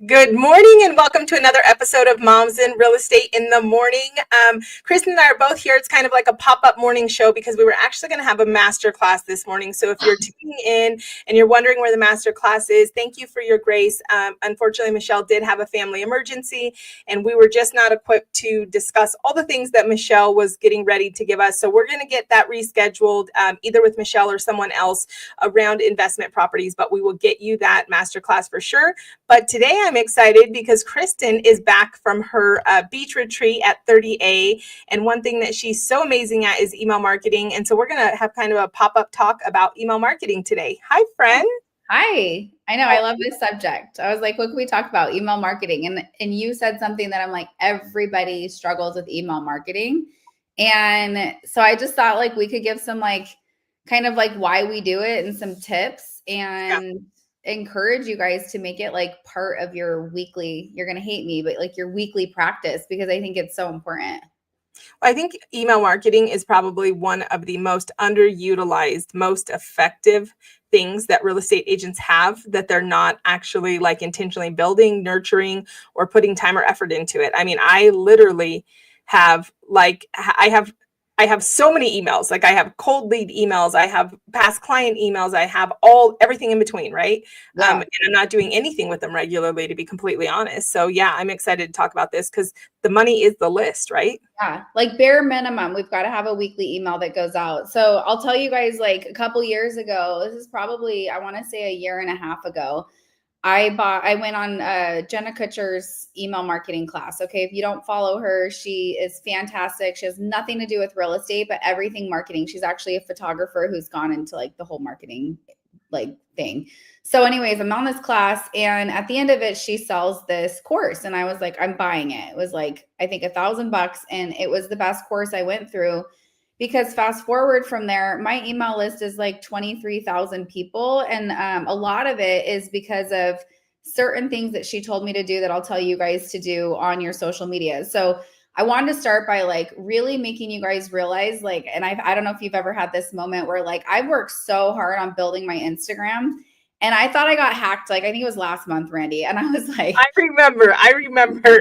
Good morning and welcome to another episode of Moms in Real Estate in the Morning. Kristen and I are both here. It's kind of like a pop-up morning show because we were actually going to have a master class this morning. So if you're tuning in and you're wondering where the master class is, thank you for your grace. Unfortunately, Michelle did have a family emergency and we were just not equipped to discuss all the things that Michelle was getting ready to give us. So we're going to get that rescheduled either with Michelle or someone else around investment properties, but we will get you that master class for sure. But today I'm excited because Kristen is back from her beach retreat at 30A. And one thing that she's so amazing at is email marketing. And so we're going to have kind of a pop-up talk about email marketing today. Hi, friend. Hi. I know. I love this subject. I was like, what can we talk about? Email marketing. And you said something that I'm like, everybody struggles with email marketing. And so I just thought like we could give some like kind of like why we do it and some tips and encourage you guys to make it like part of your weekly, you're going to hate me, but like your weekly practice, because I think it's so important. I think email marketing is probably one of the most underutilized, most effective things that real estate agents have that they're not actually like intentionally building, nurturing, or putting time or effort into it. I mean, I literally have I have so many emails. Like I have cold lead emails, I have past client emails, I have everything in between, right? Yeah. And I'm not doing anything with them regularly, to be completely honest. So yeah, I'm excited to talk about this because the money is the list, right? Yeah, like bare minimum, we've got to have a weekly email that goes out. So I'll tell you guys, like a couple years ago, this is probably, I want to say a year and a half ago, I went on Jenna Kutcher's email marketing class. Okay, if you don't follow her, she is fantastic. She has nothing to do with real estate, but everything marketing. She's actually a photographer who's gone into like the whole marketing like thing. So anyways, I'm on this class and at the end of it, she sells this course and I was like, I'm buying it. It was like, I think $1,000 and it was the best course I went through because fast forward from there, my email list is like 23,000 people. And a lot of it is because of certain things that she told me to do that I'll tell you guys to do on your social media. So I wanted to start by like really making you guys realize like, and I don't know if you've ever had this moment where like I've worked so hard on building my Instagram and I thought I got hacked. Like I think it was last month, Randy. And I was like, I remember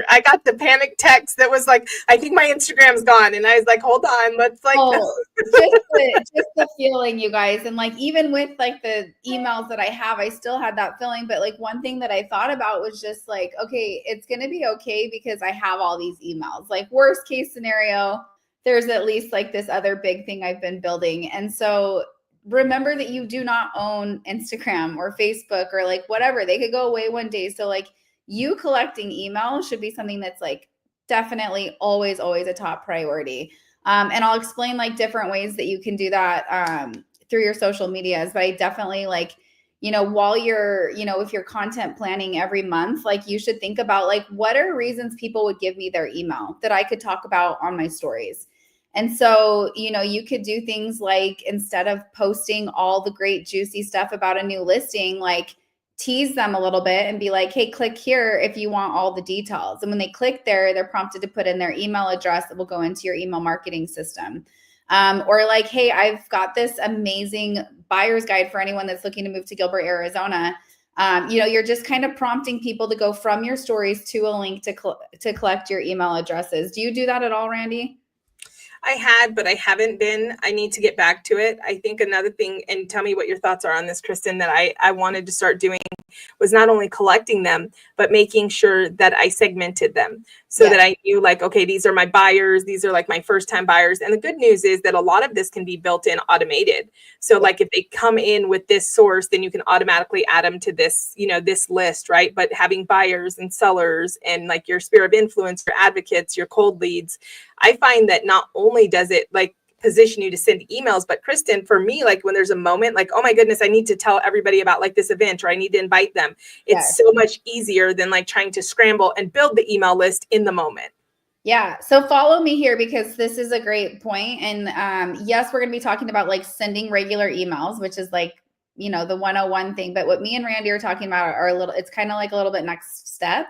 I got the panic text that was like, I think my Instagram's gone. And I was like, hold on, let's like, just the feeling, you guys. And like, even with like the emails that I have, I still had that feeling. But like one thing that I thought about was just like, okay, it's going to be okay because I have all these emails. Like worst case scenario, there's at least like this other big thing I've been building. And so remember that you do not own Instagram or Facebook or like whatever. They could go away one day. So like you collecting email should be something that's like definitely always a top priority. And I'll explain like different ways that you can do that through your social medias. But I definitely like, while you're, if you're content planning every month, like you should think about like, what are reasons people would give me their email that I could talk about on my stories? And so, you could do things like instead of posting all the great juicy stuff about a new listing, like tease them a little bit and be like, hey, click here if you want all the details. And when they click there, they're prompted to put in their email address that will go into your email marketing system. Or like, hey, I've got this amazing buyer's guide for anyone that's looking to move to Gilbert, Arizona. You're just kind of prompting people to go from your stories to a link to collect your email addresses. Do you do that at all, Randy? I had, but I haven't been. I need to get back to it. I think another thing, and tell me what your thoughts are on this, Kristen, that I wanted to start doing was not only collecting them, but making sure that I segmented them so that I knew like, okay, these are my buyers. These are like my first time buyers. And the good news is that a lot of this can be built in automated. So like if they come in with this source, then you can automatically add them to this, this list, right? But having buyers and sellers and like your sphere of influence, your advocates, your cold leads, I find that not only does it like position you to send emails, but Kristen, for me, like when there's a moment like, oh my goodness, I need to tell everybody about like this event or I need to invite them. It's so much easier than like trying to scramble and build the email list in the moment. Yeah. So follow me here because this is a great point. And yes, we're going to be talking about like sending regular emails, which is like, the 101 thing. But what me and Randy are talking about are it's kind of like a little bit next step.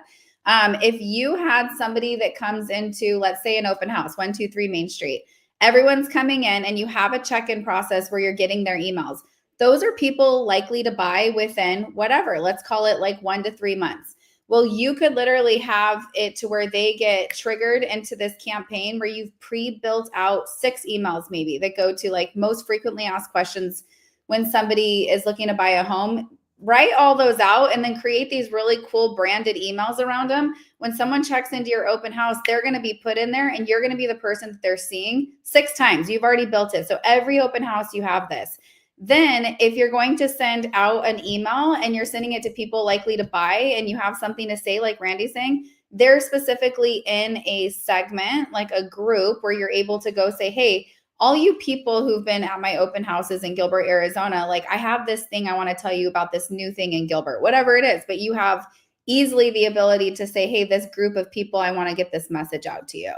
If you had somebody that comes into, let's say an open house, 123 Main Street, everyone's coming in and you have a check-in process where you're getting their emails. Those are people likely to buy within whatever, let's call it like 1 to 3 months. Well, you could literally have it to where they get triggered into this campaign where you've pre-built out 6 emails maybe that go to like most frequently asked questions when somebody is looking to buy a home. Write all those out and then create these really cool branded emails around them. When someone checks into your open house, they're going to be put in there and you're going to be the person that they're seeing 6 times. You've already built it. So every open house you have this. Then if you're going to send out an email and you're sending it to people likely to buy and you have something to say, like Randy's saying, they're specifically in a segment, like a group where you're able to go say, hey, all you people who've been at my open houses in Gilbert, Arizona, like I have this thing I want to tell you about this new thing in Gilbert, whatever it is, but you have easily the ability to say, hey, this group of people, I want to get this message out to you.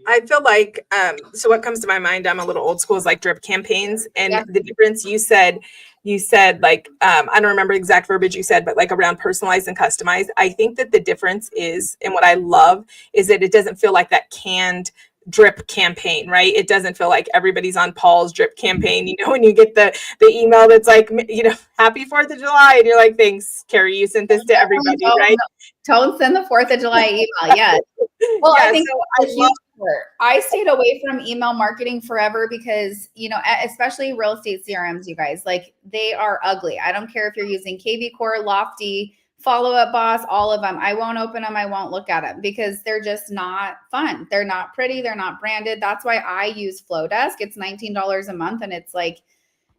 I feel like, so what comes to my mind, I'm a little old school, is like drip campaigns. And Yeah. the difference you said like, I don't remember the exact verbiage you said, but like around personalized and customized. I think that the difference is, and what I love is that it doesn't feel like that canned drip campaign, right? It doesn't feel like everybody's on Paul's drip campaign. You know, when you get the email that's like, you know, happy 4th of July. And you're like, thanks, Carrie, you sent this to everybody, right? Don't send the 4th of July email. Yes. Well, Yeah, I think so I stayed away from email marketing forever because, you know, especially real estate CRMs, you guys, like they are ugly. I don't care if you're using KV Core, Lofty, Follow Up Boss, all of them. I won't open them. I won't look at them because they're just not fun. They're not pretty. They're not branded. That's why I use Flowdesk. It's $19 a month. And it's like,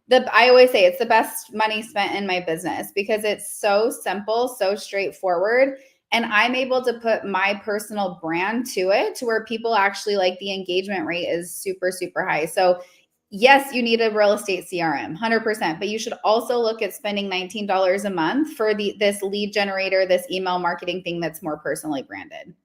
I always say it's the best money spent in my business because it's so simple, so straightforward. And I'm able to put my personal brand to it to where people actually like the engagement rate is super, super high. So yes, you need a real estate CRM, 100%, but you should also look at spending $19 a month for this lead generator, this email marketing thing that's more personally branded.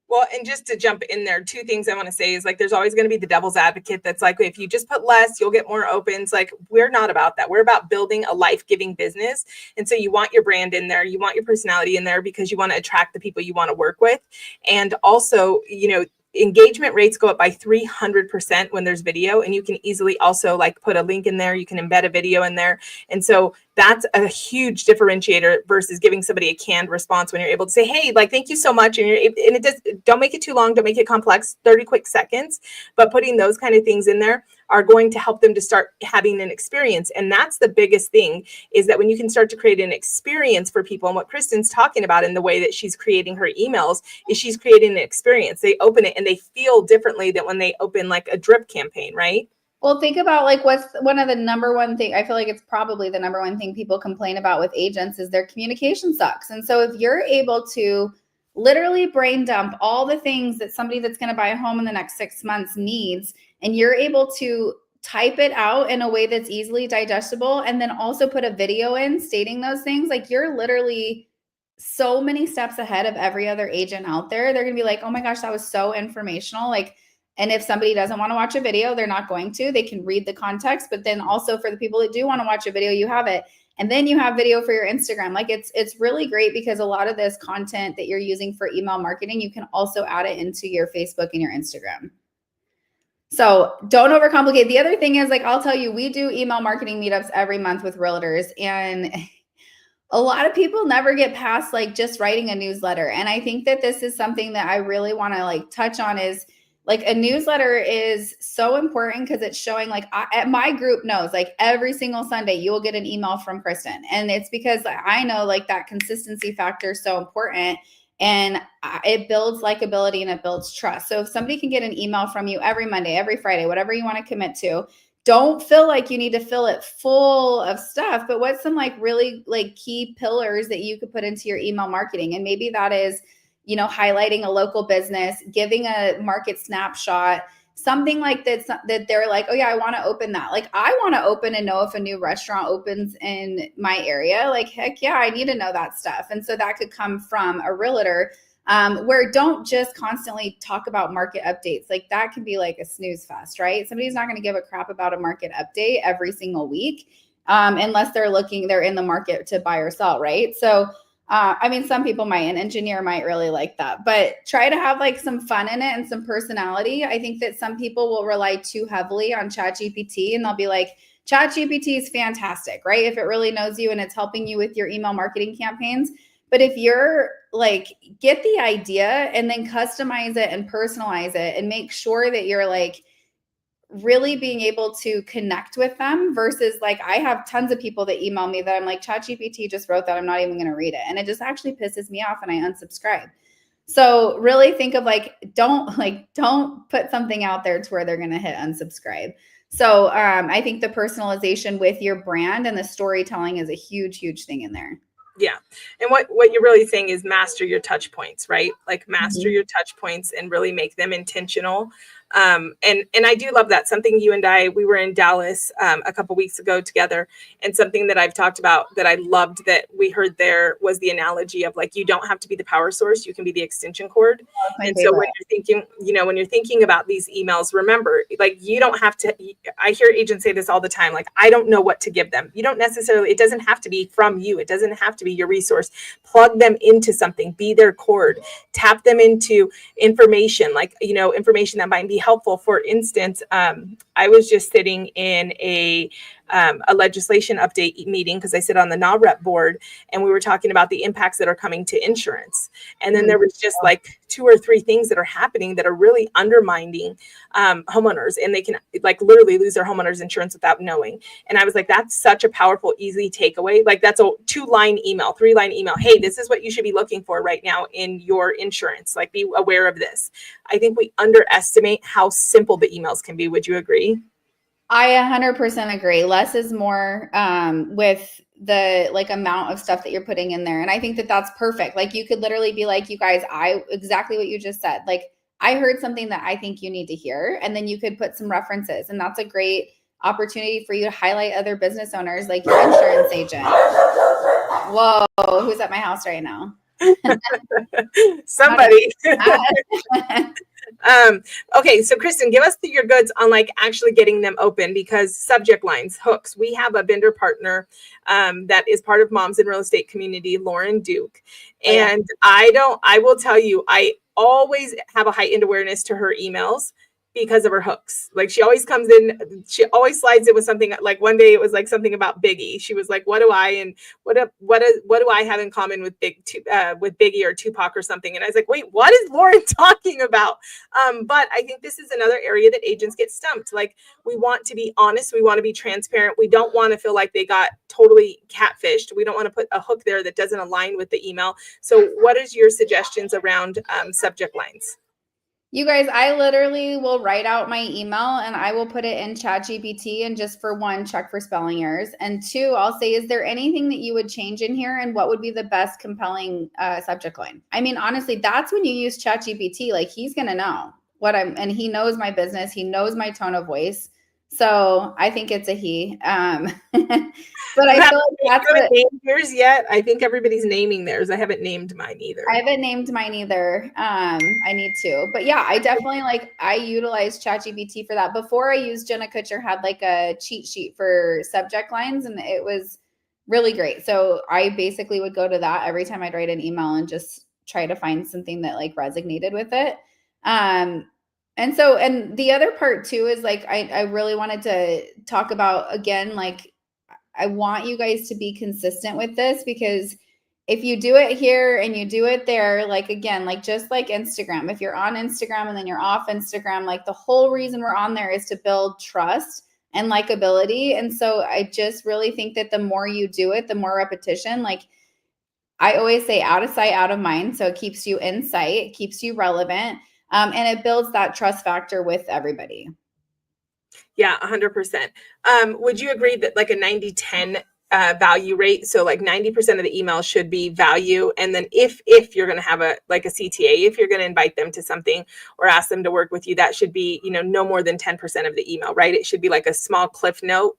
Well, and just to jump in there, 2 things I want to say is like, there's always going to be the devil's advocate that's like, if you just put less, you'll get more opens. Like, we're not about that. We're about building a life-giving business. And so you want your brand in there. You want your personality in there because you want to attract the people you want to work with. And also, you know, engagement rates go up by 300% when there's video, and you can easily also like put a link in there. You can embed a video in there. And so that's a huge differentiator versus giving somebody a canned response when you're able to say, hey, like, thank you so much. And it does, don't make it too long. Don't make it complex, 30 quick seconds, but putting those kind of things in there are going to help them to start having an experience. And that's the biggest thing, is that when you can start to create an experience for people, and what Kristen's talking about in the way that she's creating her emails is she's creating an experience. They open it and they feel differently than when they open like a drip campaign, right? Well, think about like what's one of the number one thing. I feel like it's probably the number one thing people complain about with agents is their communication sucks. And so if you're able to literally brain dump all the things that somebody that's going to buy a home in the next 6 months needs, and you're able to type it out in a way that's easily digestible, and then also put a video in stating those things, like you're literally so many steps ahead of every other agent out there. They're going to be like, oh my gosh, that was so informational. Like, and if somebody doesn't want to watch a video, they're not going to. They can read the context, but then also for the people that do want to watch a video, you have it. And then you have video for your Instagram. Like it's really great because a lot of this content that you're using for email marketing, you can also add it into your Facebook and your Instagram. So don't overcomplicate. The other thing is, like, I'll tell you, we do email marketing meetups every month with realtors, and a lot of people never get past like just writing a newsletter. And I think that this is something that I really want to like touch on, is like a newsletter is so important because it's showing like my group knows like every single Sunday you will get an email from Kristen. And it's because I know like that consistency factor is so important, and it builds likability and it builds trust. So if somebody can get an email from you every Monday, every Friday, whatever you want to commit to, don't feel like you need to fill it full of stuff, but what's some like really like key pillars that you could put into your email marketing? And maybe that is, you know, highlighting a local business, giving a market snapshot, something like that they're like, oh yeah, I want to open that. Like I want to open and know if a new restaurant opens in my area. Like, heck yeah, I need to know that stuff. And so that could come from a realtor, where don't just constantly talk about market updates. Like that can be like a snooze fest, right? Somebody's not going to give a crap about a market update every single week, unless they're in the market to buy or sell, right? So I mean, some people might, an engineer might really like that, but try to have like some fun in it and some personality. I think that some people will rely too heavily on ChatGPT, and they'll be like, ChatGPT is fantastic, right? If it really knows you and it's helping you with your email marketing campaigns. But if you're like, get the idea and then customize it and personalize it and make sure that you're like really being able to connect with them versus like, I have tons of people that email me that I'm like, ChatGPT just wrote that, I'm not even going to read it. And it just actually pisses me off and I unsubscribe. So really think of like, don't put something out there to where they're going to hit unsubscribe. So I think the personalization with your brand and the storytelling is a huge, huge thing in there. Yeah. And what you're really saying is master your touch points, right? Like master Mhm. your touch points and really make them intentional. And I do love that. Something you and we were in Dallas a couple weeks ago together, and something that I've talked about that I loved that we heard there was the analogy of like, you don't have to be the power source, you can be the extension cord. That's my And so favorite. when you're thinking, when you're thinking about these emails, remember, like, you don't have to, I hear agents say this all the time, like, I don't know what to give them. You don't necessarily, it doesn't have to be from you. It doesn't have to be your resource. Plug them into something, be their cord, tap them into information, like, information that might be helpful. For instance, I was just sitting in a legislation update meeting because I sit on the NAREP board, and we were talking about the impacts that are coming to insurance. And then there was just like 2 or 3 things that are happening that are really undermining homeowners, and they can like literally lose their homeowners insurance without knowing. And I was like, that's such a powerful, easy takeaway. Like, that's a 2-line email, 3-line email. Hey, this is what you should be looking for right now in your insurance. Like, be aware of this. I think we underestimate how simple the emails can be. Would you agree? I 100% agree. Less is more with the like amount of stuff that you're putting in there. And I think that that's perfect. Like, you could literally be like, you guys, exactly what you just said. Like, I heard something that I think you need to hear. And then you could put some references. And that's a great opportunity for you to highlight other business owners, like your insurance agent. Whoa, who's at my house right now? Somebody. Okay, so Kristen, give us your goods on like actually getting them open, because subject lines, hooks. We have a vendor partner that is part of Moms in Real Estate Community, Lauren Duke. And I will tell you, I always have a heightened awareness to her emails because of her hooks. Like, she always comes in, she always slides it with something. Like, one day it was like something about Biggie. She was like, what do I have in common with Biggie or Tupac or something? And I was like, wait, what is Lauren talking about? But I think this is another area that agents get stumped. Like, we want to be honest, we want to be transparent. We don't want to feel like they got totally catfished. We don't want to put a hook there that doesn't align with the email. So what is your suggestions around subject lines? You guys, I literally will write out my email and I will put it in ChatGPT, and just for one, check for spelling errors. And 2, I'll say, is there anything that you would change in here, and what would be the best compelling subject line? I mean, honestly, that's when you use ChatGPT. Like, he's going to know and he knows my business. He knows my tone of voice. So I think it's a he. But I feel like that's what named yours yet. I think everybody's naming theirs. I haven't named mine either. I haven't named mine either. I need to, but yeah, I definitely I utilize ChatGPT for that. Before, I used Jenna Kutcher had like a cheat sheet for subject lines, and it was really great. So I basically would go to that every time I'd write an email and just try to find something that like resonated with it. And the other part too is like, I really wanted to talk about, again, like, I want you guys to be consistent with this, because if you do it here and you do it there, like, again, like, just like Instagram, if you're on Instagram and then you're off Instagram, like, the whole reason we're on there is to build trust and likability. And so I just really think that the more you do it, the more repetition, like I always say, out of sight, out of mind. So it keeps you in sight, it keeps you relevant, and it builds that trust factor with everybody. Yeah, 100%. Would you agree that like a 90-10 value rate? So like 90% of the email should be value. And then if you're going to have a CTA, if you're going to invite them to something or ask them to work with you, that should be, no more than 10% of the email, right? It should be like a small cliff note.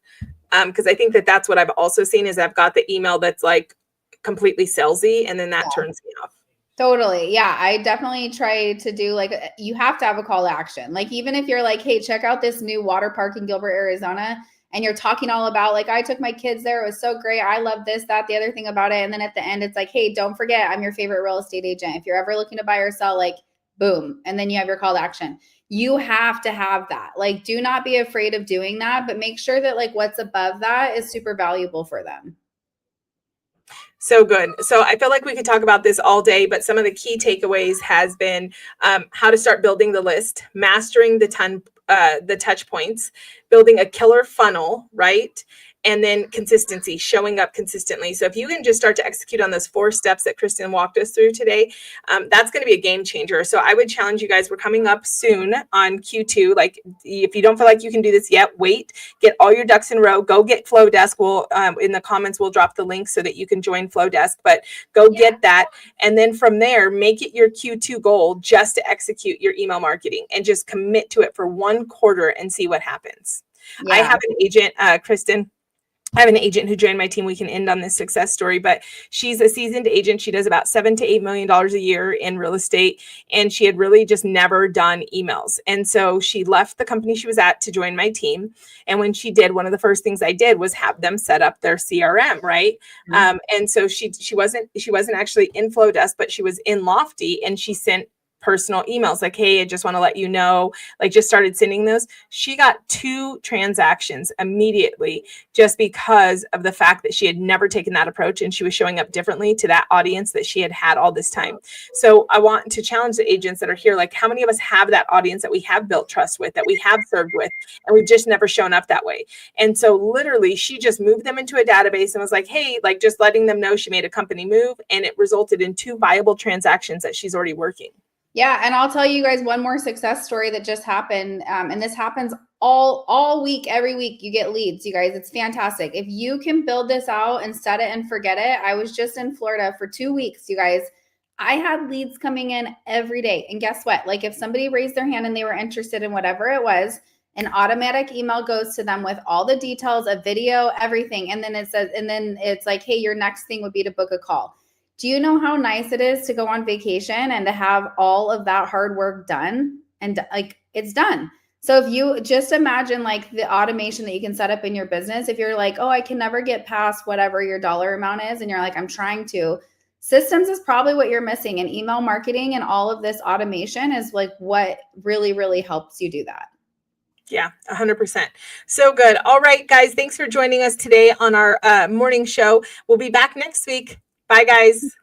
Because I think that's what I've also seen is I've got the email that's like completely salesy, and then that turns me off. Totally. Yeah. I definitely try to do you have to have a call to action. Like, even if you're like, hey, check out this new water park in Gilbert, Arizona, and you're talking all about like, I took my kids there, it was so great, I love this, that, the other thing about it. And then at the end, it's like, hey, don't forget, I'm your favorite real estate agent. If you're ever looking to buy or sell, like, boom. And then you have your call to action. You have to have that. Like, do not be afraid of doing that, but make sure that like what's above that is super valuable for them. So good. So I feel like we could talk about this all day, but some of the key takeaways has been how to start building the list, mastering the touch points, building a killer funnel, right? And then consistency, showing up consistently. So if you can just start to execute on those 4 steps that Kristen walked us through today, that's going to be a game changer. So I would challenge you guys. We're coming up soon on Q2. Like, if you don't feel like you can do this yet, wait, get all your ducks in a row. Go get Flow Desk. We'll in the comments we'll drop the link so that you can join Flow Desk. But go get that, and then from there, make it your Q2 goal just to execute your email marketing and just commit to it for 1 quarter and see what happens. Yeah. I have an agent, Kristen. I have an agent who joined my team. We can end on this success story, but she's a seasoned agent. She does about $7 to $8 million a year in real estate. And she had really just never done emails. And so she left the company she was at to join my team. And when she did, one of the first things I did was have them set up their CRM, right? Mm-hmm. And so she wasn't actually in Flow Desk, but she was in Lofty, and she sent personal emails like, hey, I just want to let you know, like, just started sending those. She got 2 transactions immediately just because of the fact that she had never taken that approach, and she was showing up differently to that audience that she had had all this time. So I want to challenge the agents that are here, like, how many of us have that audience that we have built trust with, that we have served with, and we've just never shown up that way? And so literally she just moved them into a database and was like, hey, like, just letting them know she made a company move, and it resulted in 2 viable transactions that she's already working. Yeah. And I'll tell you guys one more success story that just happened. And this happens all week, every week you get leads, you guys. It's fantastic. If you can build this out and set it and forget it. I was just in Florida for 2 weeks, you guys. I had leads coming in every day. And guess what? Like, if somebody raised their hand and they were interested in whatever it was, an automatic email goes to them with all the details, a video, everything. And then it says, and then it's like, hey, your next thing would be to book a call. Do you know how nice it is to go on vacation and to have all of that hard work done? And like, it's done. So if you just imagine like the automation that you can set up in your business, if you're like, oh, I can never get past whatever your dollar amount is, and you're like, I'm trying to, systems is probably what you're missing. And email marketing and all of this automation is like what really, really helps you do that. Yeah, 100%. So good. All right, guys, thanks for joining us today on our morning show. We'll be back next week. Bye, guys.